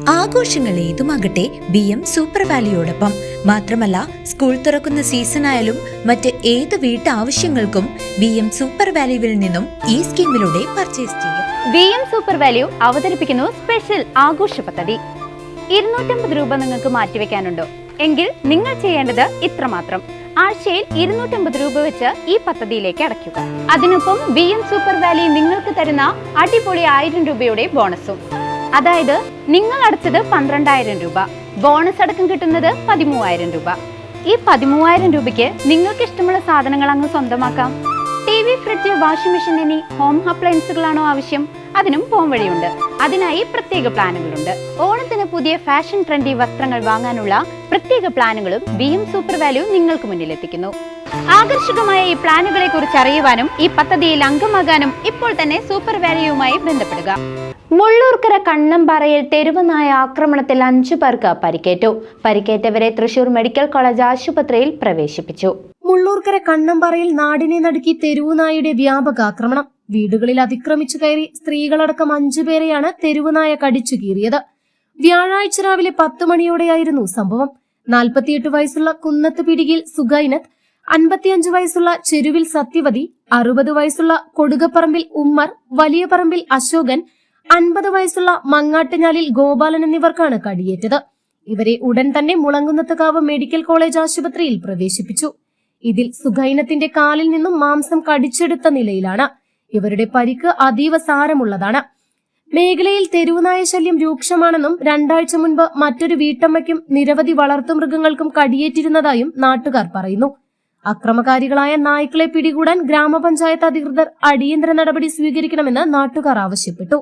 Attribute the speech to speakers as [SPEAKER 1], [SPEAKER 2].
[SPEAKER 1] ആഘോഷങ്ങൾ ഏതുമാകട്ടെ BM super വാലിയോടൊപ്പം. മാത്രമല്ല, സ്കൂൾ തുറക്കുന്ന സീസണായാലും മറ്റ് ഏത് വീട്ടാവശ്യങ്ങൾക്കും BM സൂപ്പർ വാല്യൂവിൽ നിന്നും ഈ സ്കീമിലൂടെ പർച്ചേസ് ചെയ്യാം.
[SPEAKER 2] BM സൂപ്പർ വാല്യൂ അവതരിപ്പിക്കുന്നു സ്പെഷ്യൽ ആഘോഷ പദ്ധതി. 250 രൂപ നിങ്ങൾക്ക് മാറ്റിവെക്കാനുണ്ടോ? എങ്കിൽ നിങ്ങൾ ചെയ്യേണ്ടത് ഇത്രമാത്രം: ആഴ്ചയിൽ 250 രൂപ വെച്ച് ഈ പദ്ധതിയിലേക്ക് അടയ്ക്കുക. അതിനൊപ്പം BM സൂപ്പർ വാല്യൂ നിങ്ങൾക്ക് തരുന്ന അടിപൊളി 1000 രൂപയുടെ ബോണസും. അതായത് നിങ്ങൾ അടച്ചത് 12,000 രൂപ, ബോണസ് അടക്കം കിട്ടുന്നത് 13,000 രൂപ. ഈ 13,000 രൂപയ്ക്ക് നിങ്ങൾക്ക് ഇഷ്ടമുള്ള സാധനങ്ങൾ അങ്ങ് സ്വന്തമാക്കാം. TV, ഫ്രിഡ്ജ്, വാഷിംഗ് മെഷീൻ എന്നീ ഹോം അപ്ലയൻസുകളാണോ ആവശ്യം? അതിനും പോം വഴിയുണ്ട്. അതിനായി പ്രത്യേക പ്ലാനുകളുണ്ട്. ഓണത്തിന് പുതിയ ഫാഷൻ ട്രെൻഡി വസ്ത്രങ്ങൾ വാങ്ങാനുള്ള പ്രത്യേക പ്ലാനുകളും BM സൂപ്പർ വാല്യൂ നിങ്ങൾക്ക് മുന്നിലെത്തിക്കുന്നു. ആകർഷകമായ ഈ പ്ലാനുകളെ കുറിച്ച് അറിയുവാനും ഈ പദ്ധതിയിൽ അംഗമാകാനും ഇപ്പോൾ തന്നെ സൂപ്പർ വാല്യൂവുമായി ബന്ധപ്പെടുക. മുള്ളൂർക്കര കണ്ണമ്പാറയിൽ തെരുവുനായ ആക്രമണത്തിൽ 5 പേർക്ക് പരിക്കേറ്റു. പരിക്കേറ്റവരെ തൃശൂർ മെഡിക്കൽ കോളേജ് ആശുപത്രിയിൽ പ്രവേശിപ്പിച്ചു.
[SPEAKER 3] മുള്ളൂർക്കര കണ്ണമ്പാറയിൽ നാടിനെ നടുക്കി തെരുവുനായയുടെ വ്യാപക ആക്രമണം. വീടുകളിൽ അതിക്രമിച്ചു കയറി സ്ത്രീകളടക്കം 5 പേരെയാണ് തെരുവുനായ കടിച്ചു കീറിയത്. വ്യാഴാഴ്ച രാവിലെ 10 മണിയോടെയായിരുന്നു സംഭവം. 48 വയസ്സുള്ള കുന്നത്ത് പിടികിൽ സുഗൈനത്ത്, 55 വയസ്സുള്ള ചെരുവിൽ സത്യവതി, 60 വയസ്സുള്ള കൊടുകപ്പറമ്പിൽ ഉമ്മർ, വലിയ പറമ്പിൽ അശോകൻ, 50 വയസ്സുള്ള മങ്ങാട്ടുഞ്ഞാലിൽ ഗോപാലൻ എന്നിവർക്കാണ് കടിയേറ്റത്. ഇവരെ ഉടൻ തന്നെ മുളങ്കുന്നത്തുകാവ് മെഡിക്കൽ കോളേജ് ആശുപത്രിയിൽ പ്രവേശിപ്പിച്ചു. ഇതിൽ സുഗൈനത്തിന്റെ കാലിൽ നിന്നും മാംസം കടിച്ചെടുത്ത നിലയിലാണ്. ഇവരുടെ പരിക്ക് അതീവ സാരമുള്ളതാണ്. മേഖലയിൽ തെരുവുനായ ശല്യം രൂക്ഷമാണെന്നും 2 ആഴ്ച മുൻപ് മറ്റൊരു വീട്ടമ്മയ്ക്കും നിരവധി വളർത്തുമൃഗങ്ങൾക്കും കടിയേറ്റിരുന്നതായും നാട്ടുകാർ പറയുന്നു. അക്രമകാരികളായ നായ്ക്കളെ പിടികൂടാൻ ഗ്രാമപഞ്ചായത്ത് അധികൃതർ അടിയന്തര നടപടി സ്വീകരിക്കണമെന്ന് നാട്ടുകാർ ആവശ്യപ്പെട്ടു.